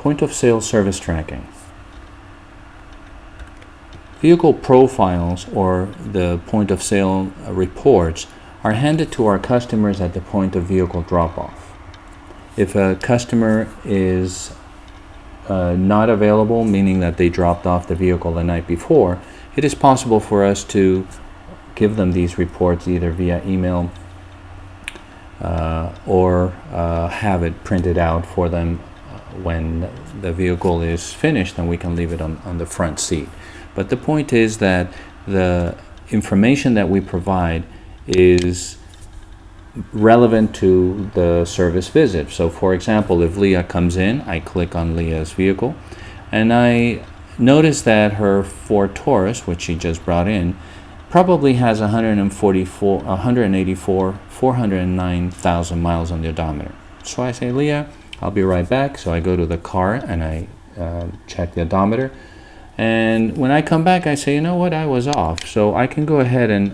Point of sale service tracking. Vehicle profiles, or the point of sale reports, are handed to our customers at the point of vehicle drop-off. If a customer is not available, meaning that they dropped off the vehicle the night before, it is possible for us to give them these reports either via email or have it printed out for them when the vehicle is finished, and we can leave it on the front seat. But the point is that the information that we provide is relevant to the service visit. So for example, if Leah comes in, I click on Leah's vehicle and I notice that her Ford Taurus, which she just brought in, probably has 409,000 miles on the odometer. So I say, Leah, I'll be right back. So I go to the car and I check the odometer. And when I come back, I say, you know what, I was off. So I can go ahead and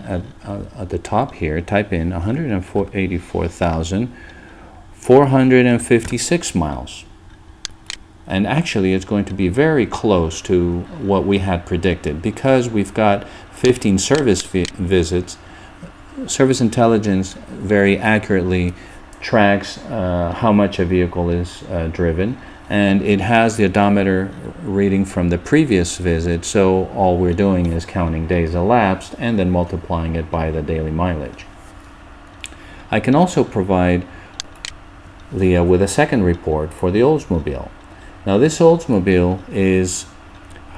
at the top here, type in 184,456 miles. And actually, it's going to be very close to what we had predicted. Because we've got 15 service visits, ServiceIntelligence very accurately tracks how much a vehicle is driven. And it has the odometer reading from the previous visit, so all we're doing is counting days elapsed and then multiplying it by the daily mileage. I can also provide Leah with a second report for the Oldsmobile. Now this Oldsmobile is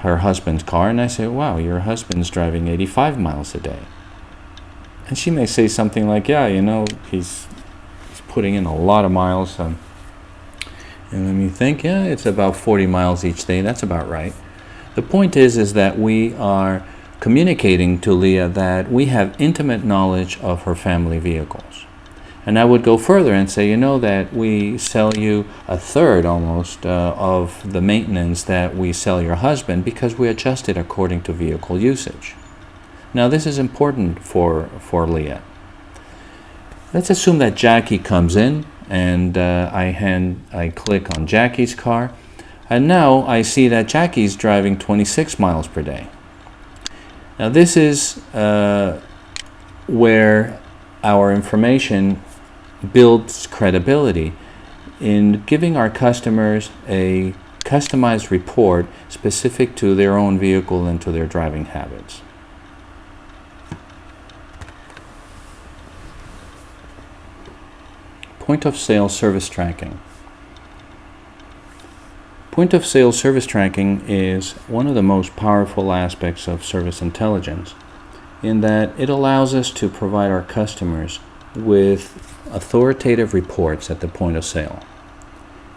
her husband's car, and I say, wow, your husband's driving 85 miles a day. And she may say something like, yeah, you know, he's putting in a lot of miles. And let me think, yeah, it's about 40 miles each day. That's about right. The point is that we are communicating to Leah that we have intimate knowledge of her family vehicles. And I would go further and say, you know, that we sell you a third almost of the maintenance that we sell your husband because we adjust it according to vehicle usage. Now, this is important for Leah. Let's assume that Jackie comes in, and I click on Jackie's car, and now I see that Jackie's driving 26 miles per day. Now this is where our information builds credibility in giving our customers a customized report specific to their own vehicle and to their driving habits. Point of sale service tracking. Point of sale service tracking is one of the most powerful aspects of ServiceIntelligence in that it allows us to provide our customers with authoritative reports at the point of sale.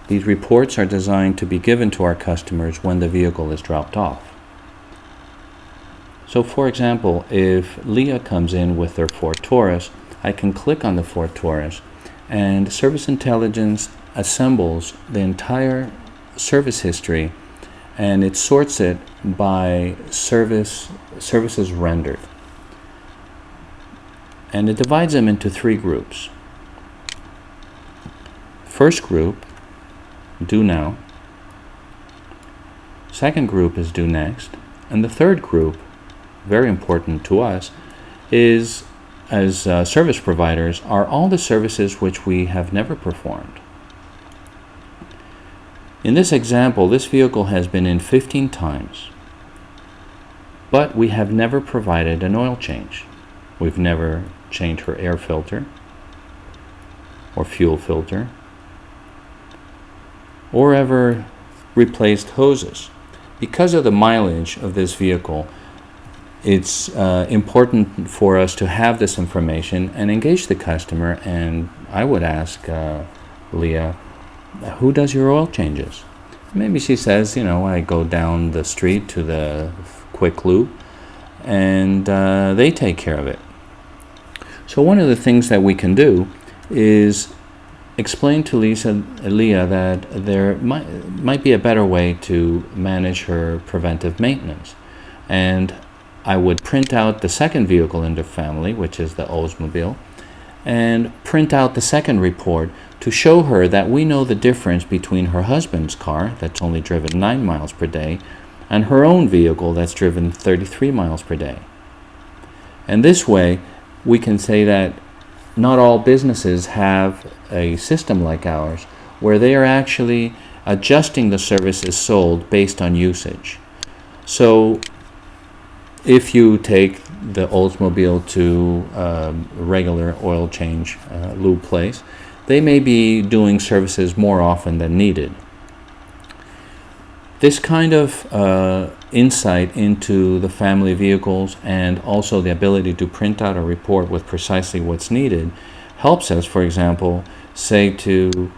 These reports are designed to be given to our customers when the vehicle is dropped off. So for example, if Leah comes in with their Ford Taurus, I can click on the Ford Taurus and ServiceIntelligence assembles the entire service history and it sorts it by services rendered. And it divides them into three groups. First group, do now. Second group is do next. And the third group, very important to us, is as service providers, are all the services which we have never performed. In this example, this vehicle has been in 15 times, but we have never provided an oil change. We've never changed her air filter or fuel filter or ever replaced hoses. Because of the mileage of this vehicle, it's important for us to have this information and engage the customer. And I would ask Leah, who does your oil changes? Maybe she says, you know, I go down the street to the quick lube and they take care of it. So one of the things that we can do is explain to Leah that there might be a better way to manage her preventive maintenance. And I would print out the second vehicle in the family, which is the Oldsmobile, and print out the second report to show her that we know the difference between her husband's car that's only driven 9 miles per day and her own vehicle that's driven 33 miles per day. And this way, we can say that not all businesses have a system like ours where they are actually adjusting the services sold based on usage. So if you take the Oldsmobile to a regular oil change lube place, they may be doing services more often than needed. This kind of insight into the family vehicles and also the ability to print out a report with precisely what's needed helps us, for example, say to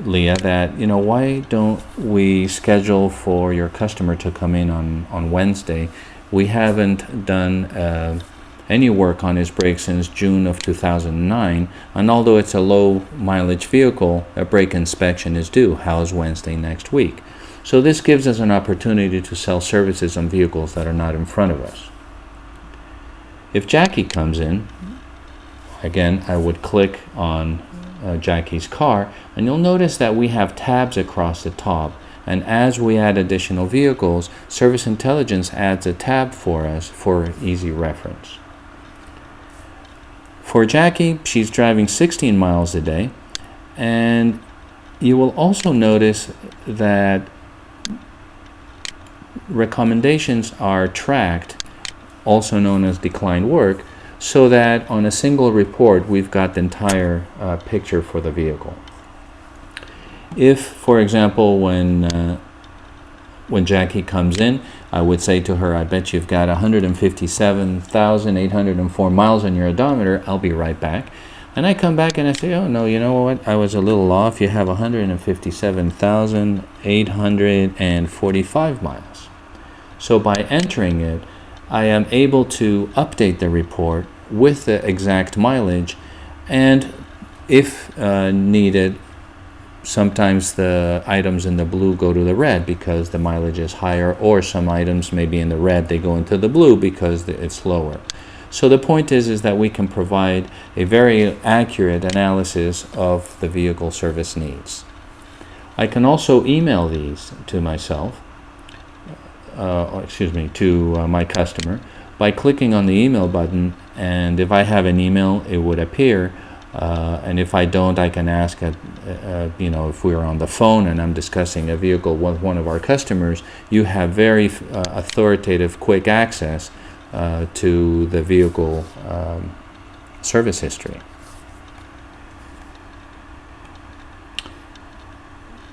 Leah that, why don't we schedule for your customer to come in on Wednesday? We haven't done any work on his brake since June of 2009, and although it's a low mileage vehicle, a brake inspection is due. How's Wednesday next week? So this gives us an opportunity to sell services on vehicles that are not in front of us. If Jackie comes in, again, I would click on Jackie's car, and you'll notice that we have tabs across the top. And as we add additional vehicles, ServiceIntelligence adds a tab for us for easy reference. For Jackie, she's driving 16 miles a day, and you will also notice that recommendations are tracked, also known as declined work, so that on a single report we've got the entire picture for the vehicle. If, for example, when Jackie comes in, I would say to her, I bet you've got 157,804 miles on your odometer, I'll be right back. And I come back and I say, oh no, you know what, I was a little off, you have 157,845 miles. So by entering it, I am able to update the report with the exact mileage, and if needed, sometimes the items in the blue go to the red because the mileage is higher, or some items may be in the red, they go into the blue because it's lower. So the point is that we can provide a very accurate analysis of the vehicle service needs. I can also email these to myself, to my customer by clicking on the email button, and if I have an email, it would appear. And if I don't, I can ask, if we're on the phone and I'm discussing a vehicle with one of our customers, you have very authoritative, quick access to the vehicle service history.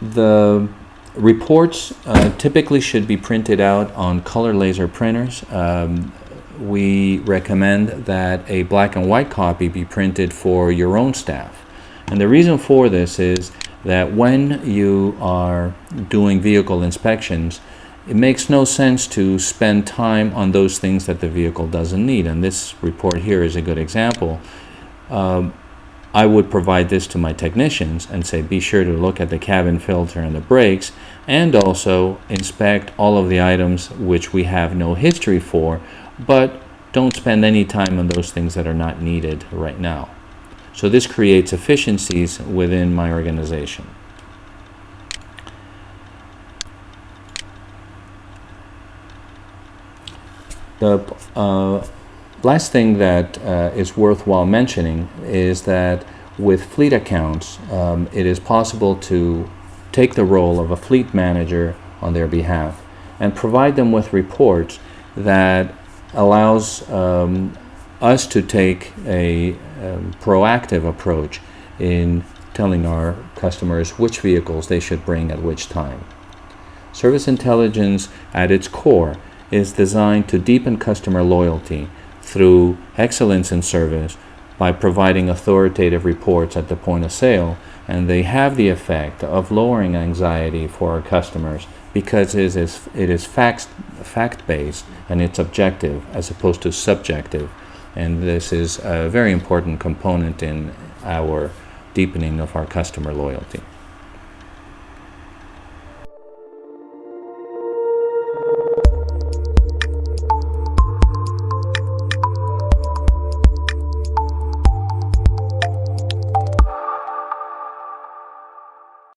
The reports typically should be printed out on color laser printers. We recommend that a black and white copy be printed for your own staff. And the reason for this is that when you are doing vehicle inspections, it makes no sense to spend time on those things that the vehicle doesn't need. And this report here is a good example. I would provide this to my technicians and say, be sure to look at the cabin filter and the brakes, and also inspect all of the items which we have no history for, but don't spend any time on those things that are not needed right now. So this creates efficiencies within my organization. The last thing that is worthwhile mentioning is that with fleet accounts, it is possible to take the role of a fleet manager on their behalf and provide them with reports that allows us to take a proactive approach in telling our customers which vehicles they should bring at which time. ServiceIntelligence at its core is designed to deepen customer loyalty through excellence in service by providing authoritative reports at the point of sale, and they have the effect of lowering anxiety for our customers because it is fact-based and it's objective as opposed to subjective, and this is a very important component in our deepening of our customer loyalty.